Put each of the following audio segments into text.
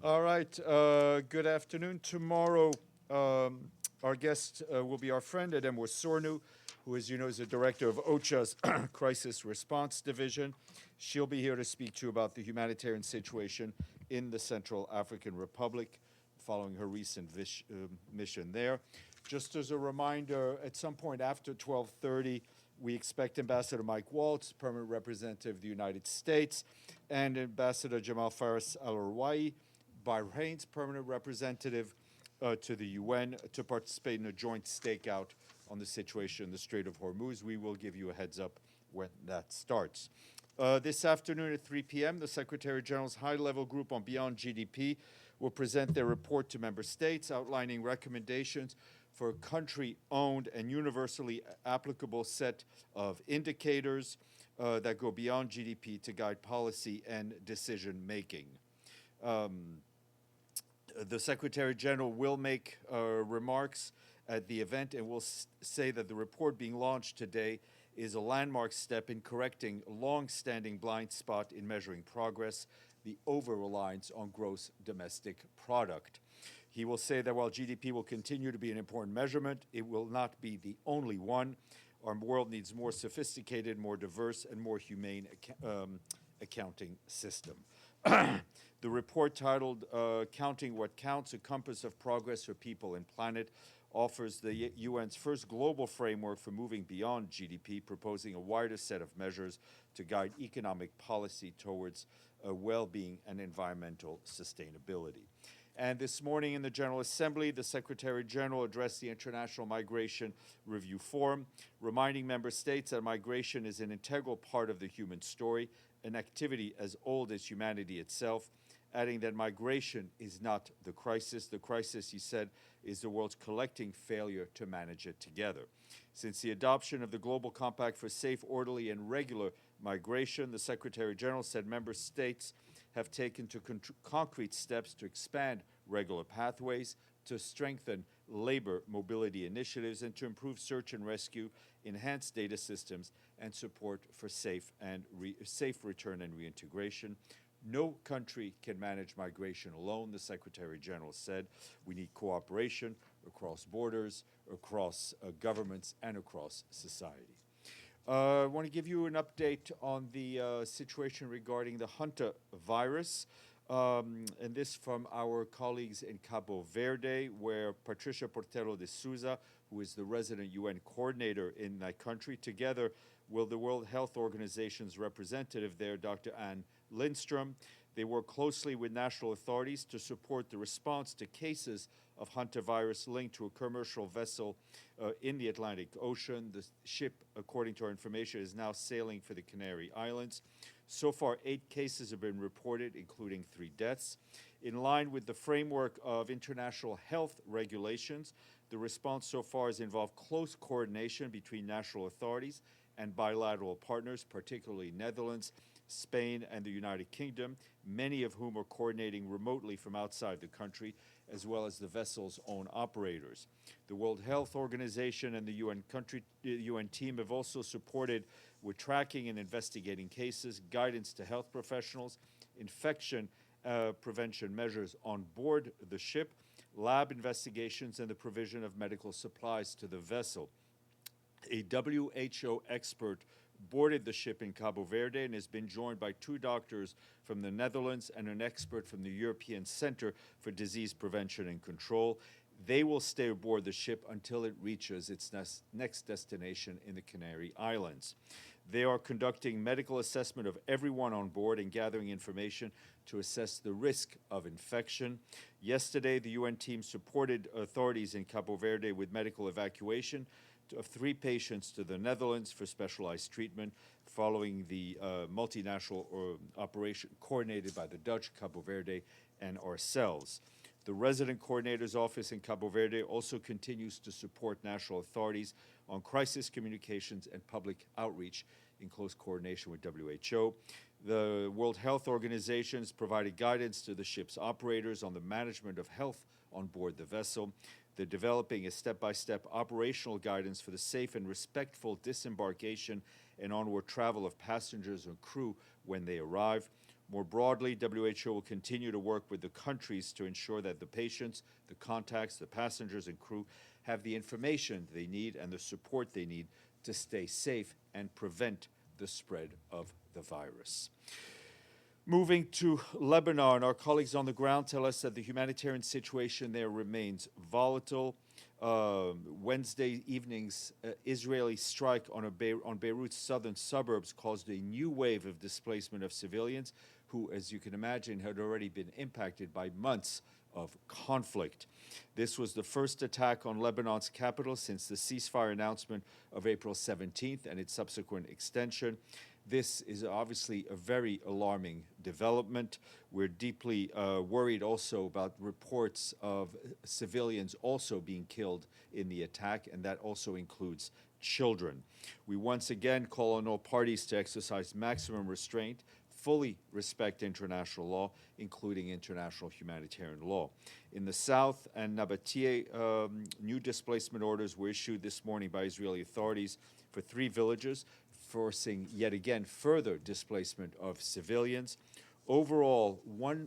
All right. Good afternoon. Tomorrow, our guest will be our friend Adem Sornu, who, as you know, is the director of OCHA's Crisis Response Division. She'll be here to speak to you about the humanitarian situation in the Central African Republic, following her recent mission there. Just as a reminder, at some point after 12:30, we expect Ambassador Mike Waltz, permanent representative of the United States, and Ambassador Jamal Faris al-Ruwai, Bahrain's permanent representative to the UN, to participate in a joint stakeout on the situation in the Strait of Hormuz. We will give you a heads up when that starts. This afternoon at 3 p.m., the Secretary General's high-level group on Beyond GDP will present their report to member states outlining recommendations for a country-owned and universally applicable set of indicators that go beyond GDP to guide policy and decision-making. The Secretary General will make remarks at the event and will say that the report being launched today is a landmark step in correcting a long-standing blind spot in measuring progress, the over-reliance on gross domestic product. He will say that while GDP will continue to be an important measurement, it will not be the only one. Our world needs more sophisticated, more diverse, and more humane accounting system. The report, titled Counting What Counts, A Compass of Progress for People and Planet, offers the UN's first global framework for moving beyond GDP, proposing a wider set of measures to guide economic policy towards well-being and environmental sustainability. And this morning in the General Assembly, the Secretary General addressed the International Migration Review Forum, reminding member states that migration is an integral part of the human story, an activity as old as humanity itself, adding that migration is not the crisis. The crisis, he said, is the world's collective failure to manage it together. Since the adoption of the Global Compact for Safe, Orderly, and Regular Migration, the Secretary General said member states have taken concrete steps to expand regular pathways, to strengthen labor mobility initiatives, and to improve search and rescue, enhance data systems, and support for safe return and reintegration. No country can manage migration alone, the Secretary General said. We need cooperation across borders, across governments, and across society. I want to give you an update on the situation regarding the Hantavirus, and this from our colleagues in Cabo Verde, where Patricia Portero de Souza, who is the resident UN coordinator in that country, together with the World Health Organization's representative there, Dr. Anne Lindstrom. They work closely with national authorities to support the response to cases of hantavirus linked to a commercial vessel in the Atlantic Ocean. The ship, according to our information, is now sailing for the Canary Islands. So far, 8 cases have been reported, including 3 deaths. In line with the framework of international health regulations, the response so far has involved close coordination between national authorities and bilateral partners, particularly Netherlands, Spain, and the United Kingdom, many of whom are coordinating remotely from outside the country, as well as the vessel's own operators. The World Health Organization and the UN team have also supported with tracking and investigating cases, guidance to health professionals, infection prevention measures on board the ship, lab investigations, and the provision of medical supplies to the vessel. A WHO expert boarded the ship in Cabo Verde and has been joined by 2 doctors from the Netherlands and an expert from the European Center for Disease Prevention and Control. They will stay aboard the ship until it reaches its next destination in the Canary Islands. They are conducting medical assessment of everyone on board and gathering information to assess the risk of infection. Yesterday, the UN team supported authorities in Cabo Verde with medical evacuation of 3 patients to the Netherlands for specialized treatment following the multinational operation coordinated by the Dutch, Cabo Verde, and ourselves. The resident coordinator's office in Cabo Verde also continues to support national authorities on crisis communications and public outreach in close coordination with WHO. The World Health Organization has provided guidance to the ship's operators on the management of health on board the vessel. They're developing a step-by-step operational guidance for the safe and respectful disembarkation and onward travel of passengers and crew when they arrive. More broadly, WHO will continue to work with the countries to ensure that the patients, the contacts, the passengers and crew have the information they need and the support they need to stay safe and prevent the spread of the virus. Moving to Lebanon, our colleagues on the ground tell us that the humanitarian situation there remains volatile. Wednesday evening's Israeli strike on Beirut's southern suburbs caused a new wave of displacement of civilians who, as you can imagine, had already been impacted by months of conflict. This was the first attack on Lebanon's capital since the ceasefire announcement of April 17th and its subsequent extension. This is obviously a very alarming development. We're deeply worried also about reports of civilians also being killed in the attack, and that also includes children. We once again call on all parties to exercise maximum restraint, fully respect international law, including international humanitarian law. In the south and Abyei, new displacement orders were issued this morning by Israeli authorities for 3 villages, forcing yet again further displacement of civilians. Overall,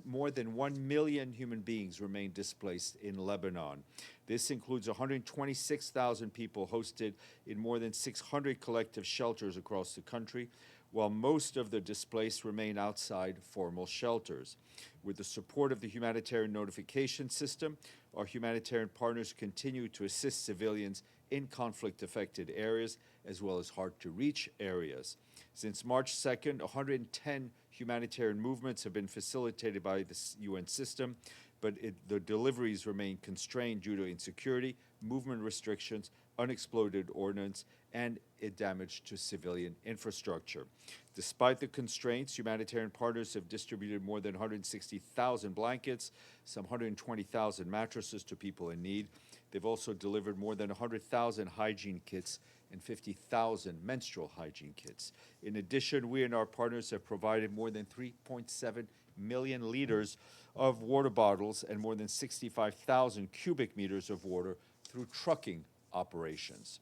more than 1 million human beings remain displaced in Lebanon. This includes 126,000 people hosted in more than 600 collective shelters across the country, while most of the displaced remain outside formal shelters. With the support of the humanitarian notification system, our humanitarian partners continue to assist civilians in conflict-affected areas as well as hard-to-reach areas. Since March 2nd, 110 humanitarian movements have been facilitated by the UN system, but the deliveries remain constrained due to insecurity, movement restrictions, unexploded ordnance, and damage to civilian infrastructure. Despite the constraints, humanitarian partners have distributed more than 160,000 blankets, some 120,000 mattresses to people in need. They've also delivered more than 100,000 hygiene kits and 50,000 menstrual hygiene kits. In addition, we and our partners have provided more than 3.7 million liters of water bottles and more than 65,000 cubic meters of water through trucking operations.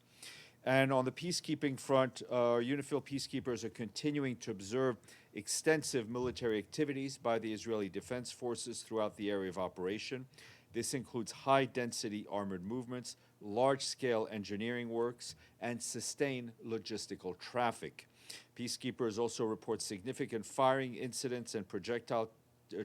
And on the peacekeeping front, UNIFIL peacekeepers are continuing to observe extensive military activities by the Israeli Defense Forces throughout the area of operation. This includes high-density armored movements, large-scale engineering works, and sustained logistical traffic. Peacekeepers also report significant firing incidents and projectile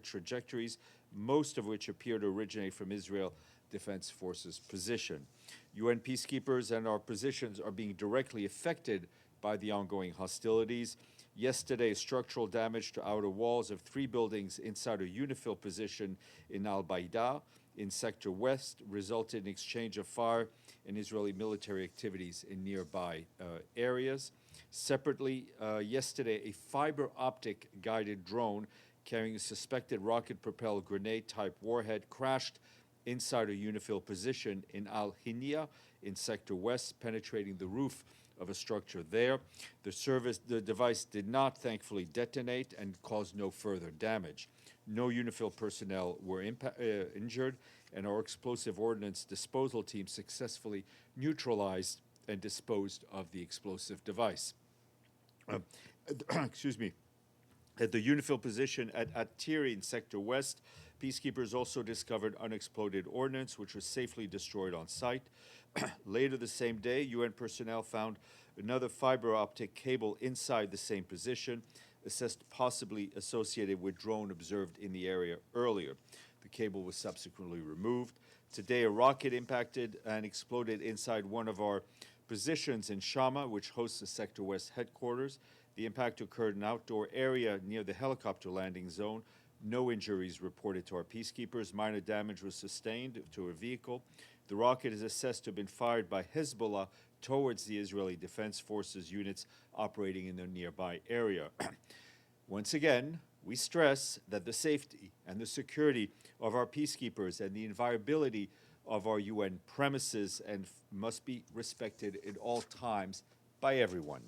trajectories, most of which appear to originate from Israel Defense Forces position. UN peacekeepers and our positions are being directly affected by the ongoing hostilities. Yesterday, structural damage to outer walls of 3 buildings inside a UNIFIL position in Abyei in Sector West resulted in exchange of fire and Israeli military activities in nearby areas. Separately, yesterday, a fiber optic guided drone carrying a suspected rocket-propelled grenade-type warhead crashed inside a UNIFIL position in Al-Hinia in Sector West, penetrating the roof of a structure there. The device did not, thankfully, detonate and caused no further damage. No UNIFIL personnel were injured, and our explosive ordnance disposal team successfully neutralized and disposed of the explosive device. Excuse me. At the UNIFIL position at Abyei in Sector West, peacekeepers also discovered unexploded ordnance, which was safely destroyed on site. Later the same day, UN personnel found another fiber optic cable inside the same position, assessed possibly associated with drone observed in the area earlier. The cable was subsequently removed. Today, a rocket impacted and exploded inside one of our positions in Shama, which hosts the Sector West headquarters. The impact occurred in an outdoor area near the helicopter landing zone. No injuries reported to our peacekeepers. Minor damage was sustained to a vehicle. The rocket is assessed to have been fired by Hezbollah towards the Israeli Defense Forces units operating in the nearby area. Once again, we stress that the safety and the security of our peacekeepers and the inviolability of our UN premises must be respected at all times by everyone.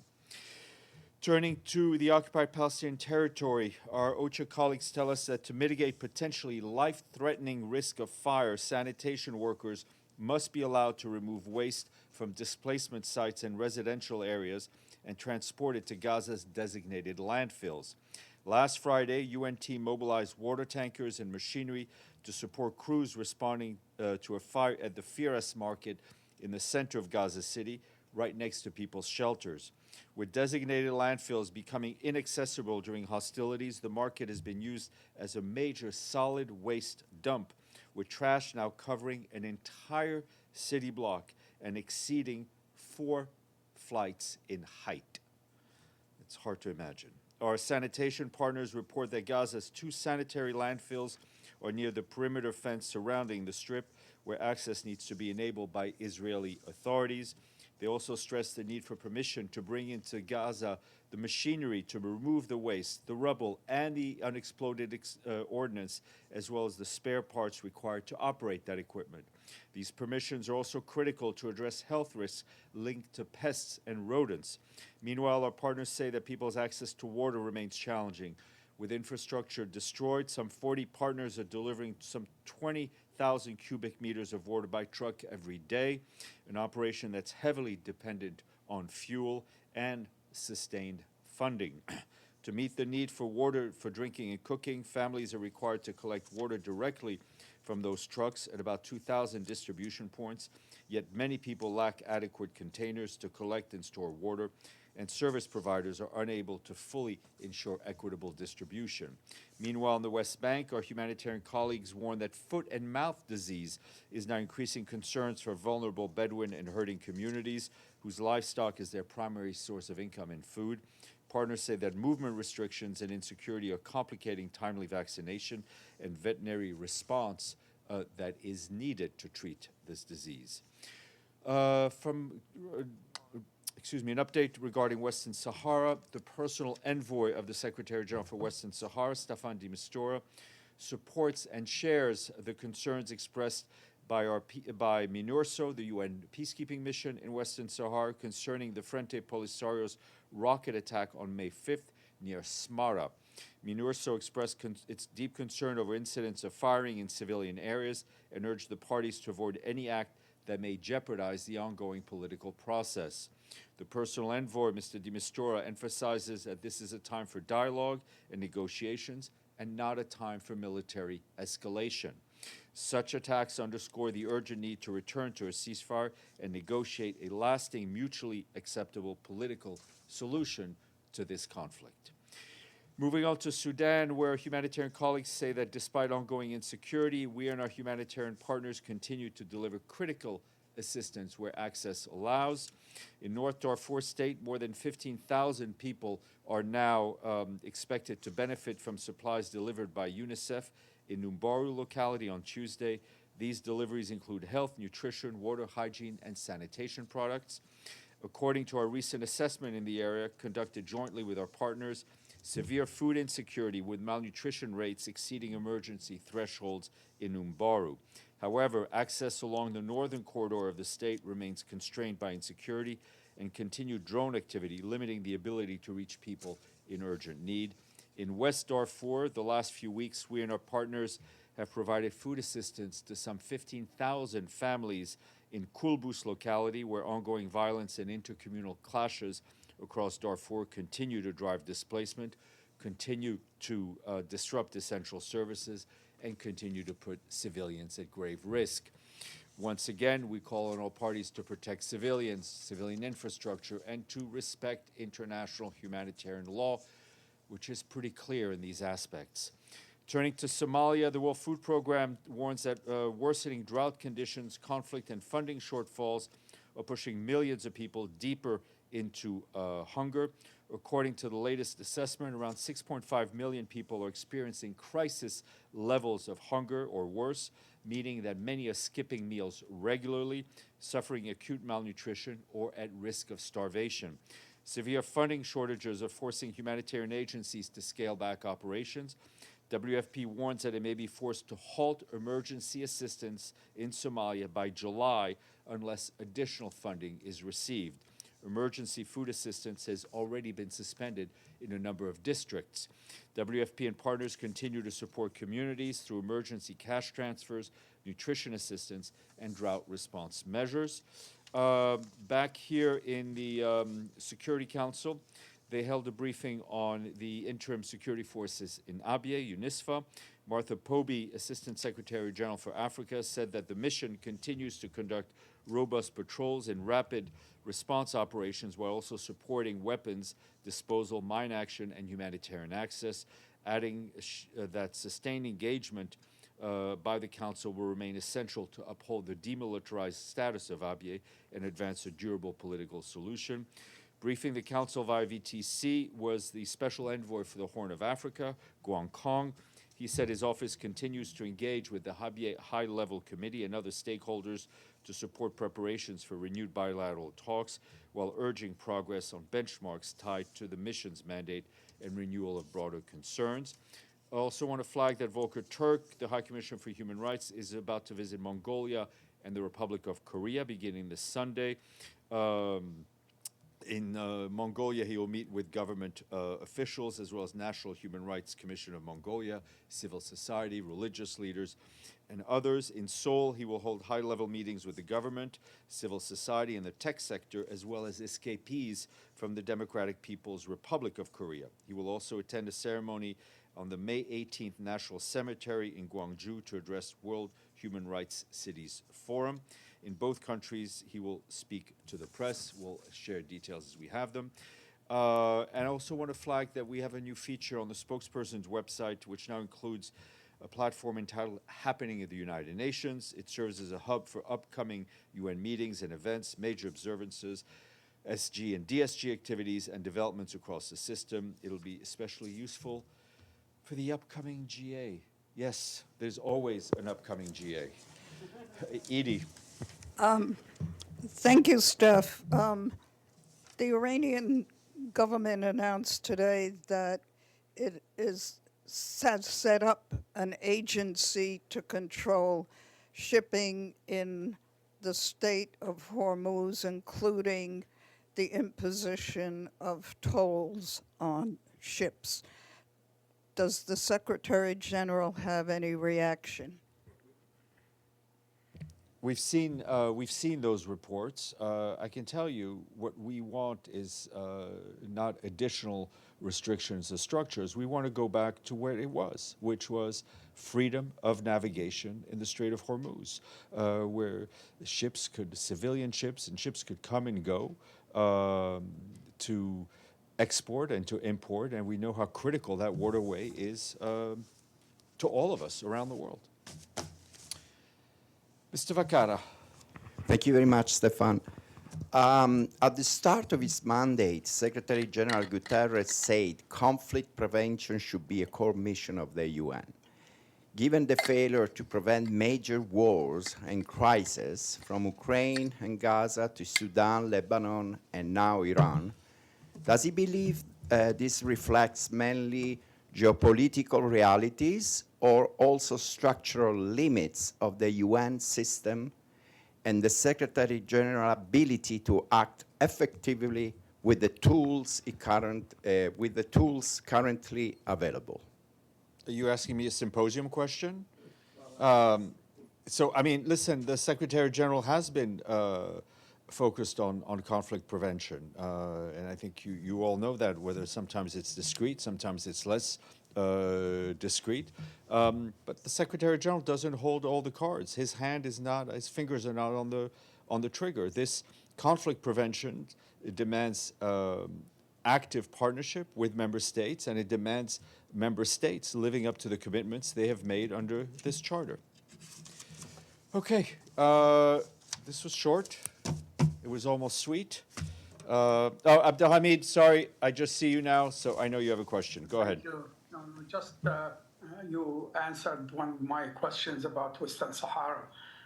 Turning to the occupied Palestinian territory, our OCHA colleagues tell us that to mitigate potentially life-threatening risk of fire, sanitation workers must be allowed to remove waste from displacement sites and residential areas and transport it to Gaza's designated landfills. Last Friday, UN team mobilized water tankers and machinery to support crews responding to a fire at the Firas market in the center of Gaza City, right next to people's shelters. With designated landfills becoming inaccessible during hostilities, the market has been used as a major solid waste dump, with trash now covering an entire city block and exceeding 4 flights in height. It's hard to imagine. Our sanitation partners report that Gaza's 2 sanitary landfills are near the perimeter fence surrounding the strip, where access needs to be enabled by Israeli authorities. They also stress the need for permission to bring into Gaza the machinery to remove the waste, the rubble, and the unexploded ordnance, as well as the spare parts required to operate that equipment. These permissions are also critical to address health risks linked to pests and rodents. Meanwhile, our partners say that people's access to water remains challenging. With infrastructure destroyed, some 40 partners are delivering some 20,000 cubic meters of water by truck every day, an operation that's heavily dependent on fuel and sustained funding. To meet the need for water for drinking and cooking, families are required to collect water directly from those trucks at about 2,000 distribution points, yet many people lack adequate containers to collect and store water, and service providers are unable to fully ensure equitable distribution. Meanwhile, in the West Bank, our humanitarian colleagues warn that foot and mouth disease is now increasing concerns for vulnerable Bedouin and herding communities whose livestock is their primary source of income and food. Partners say that movement restrictions and insecurity are complicating timely vaccination and veterinary response that is needed to treat this disease. An update regarding Western Sahara. The personal envoy of the Secretary General for Western Sahara, Stéphane de Mistura, supports and shares the concerns expressed by MINURSO, the UN peacekeeping mission in Western Sahara, concerning the Frente Polisario's rocket attack on May 5th near Smara. MINURSO expressed its deep concern over incidents of firing in civilian areas and urged the parties to avoid any act that may jeopardize the ongoing political process. The personal envoy, Mr. de Mistura, emphasizes that this is a time for dialogue and negotiations and not a time for military escalation. Such attacks underscore the urgent need to return to a ceasefire and negotiate a lasting, mutually acceptable political solution to this conflict. Moving on to Sudan, where humanitarian colleagues say that despite ongoing insecurity, we and our humanitarian partners continue to deliver critical assistance where access allows. In North Darfur State, more than 15,000 people are now expected to benefit from supplies delivered by UNICEF in Numbaru locality on Tuesday. These deliveries include health, nutrition, water, hygiene, and sanitation products. According to our recent assessment in the area, conducted jointly with our partners, severe food insecurity with malnutrition rates exceeding emergency thresholds in Numbaru. However, access along the northern corridor of the state remains constrained by insecurity and continued drone activity, limiting the ability to reach people in urgent need. In West Darfur, the last few weeks, we and our partners have provided food assistance to some 15,000 families in Kulbus locality, where ongoing violence and intercommunal clashes across Darfur continue to drive displacement, continue to disrupt essential services, and continue to put civilians at grave risk. Once again, we call on all parties to protect civilians, civilian infrastructure, and to respect international humanitarian law, which is pretty clear in these aspects. Turning to Somalia, the World Food Programme warns that worsening drought conditions, conflict, and funding shortfalls are pushing millions of people deeper into hunger. According to the latest assessment, around 6.5 million people are experiencing crisis levels of hunger or worse, meaning that many are skipping meals regularly, suffering acute malnutrition, or at risk of starvation. Severe funding shortages are forcing humanitarian agencies to scale back operations. WFP warns that it may be forced to halt emergency assistance in Somalia by July unless additional funding is received. Emergency food assistance has already been suspended in a number of districts. WFP and partners continue to support communities through emergency cash transfers, nutrition assistance, and drought response measures. Back here in the Security Council, they held a briefing on the interim security forces in Abyei, UNISFA. Martha Poby, Assistant Secretary General for Africa, said that the mission continues to conduct robust patrols and rapid response operations while also supporting weapons disposal, mine action, and humanitarian access, adding that sustained engagement by the Council will remain essential to uphold the demilitarized status of Abyei and advance a durable political solution. Briefing the Council via VTC was the Special Envoy for the Horn of Africa, Guang Kong. He said his office continues to engage with the Abyei High-Level Committee and other stakeholders to support preparations for renewed bilateral talks while urging progress on benchmarks tied to the mission's mandate and renewal of broader concerns. I also want to flag that Volker Turk, the High Commissioner for Human Rights, is about to visit Mongolia and the Republic of Korea beginning this Sunday. In Mongolia, he will meet with government officials as well as National Human Rights Commission of Mongolia, civil society, religious leaders, and others. In Seoul, he will hold high-level meetings with the government, civil society, and the tech sector, as well as escapees from the Democratic People's Republic of Korea. He will also attend a ceremony on the May 18th National Cemetery in Gwangju to address World Human Rights Cities Forum. In both countries, he will speak to the press. We'll share details as we have them. And I also want to flag that we have a new feature on the spokesperson's website, which now includes a platform entitled Happening at the United Nations. It serves as a hub for upcoming UN meetings and events, major observances, SG and DSG activities, and developments across the system. It'll be especially useful for the upcoming GA. Yes, there's always an upcoming GA. Edie. Thank you, Steph. The Iranian government announced today that it has set up an agency to control shipping in the Strait of Hormuz, including the imposition of tolls on ships. Does the Secretary General have any reaction? We've seen those reports. I can tell you what we want is not additional restrictions or structures. We want to go back to where it was, which was freedom of navigation in the Strait of Hormuz, where ships civilian ships and ships could come and go to export and to import, and we know how critical that waterway is to all of us around the world. Mr. Vacara. Thank you very much, Stéphane. At the start of his mandate, Secretary General Guterres said conflict prevention should be a core mission of the UN. Given the failure to prevent major wars and crises from Ukraine and Gaza to Sudan, Lebanon, and now Iran, does he believe this reflects mainly geopolitical realities or also structural limits of the UN system and the Secretary General's ability to act effectively with the tools currently available? Are you asking me a symposium question? So, I mean, listen, the Secretary General has been focused on conflict prevention. And I think you all know that, whether sometimes it's discreet, sometimes it's less discreet. But the Secretary General doesn't hold all the cards. His fingers are not on the trigger. This conflict prevention, it demands active partnership with member states, and it demands member states living up to the commitments they have made under this charter. Okay, this was short. It was almost sweet. Abdelhamid, sorry, I just see you now, so I know you have a question. Go ahead. Thank you. Just you answered one of my questions about Western Sahara,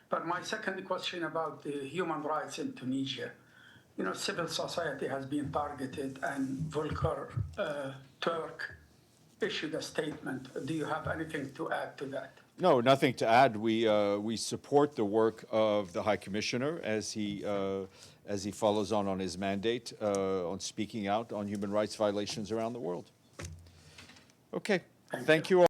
but my second question about the human rights in Tunisia. You know, civil society has been targeted, and Volker Turk issued a statement. Do you have anything to add to that? No, nothing to add. We support the work of the High Commissioner as he follows on his mandate on speaking out on human rights violations around the world. Okay, thank you all.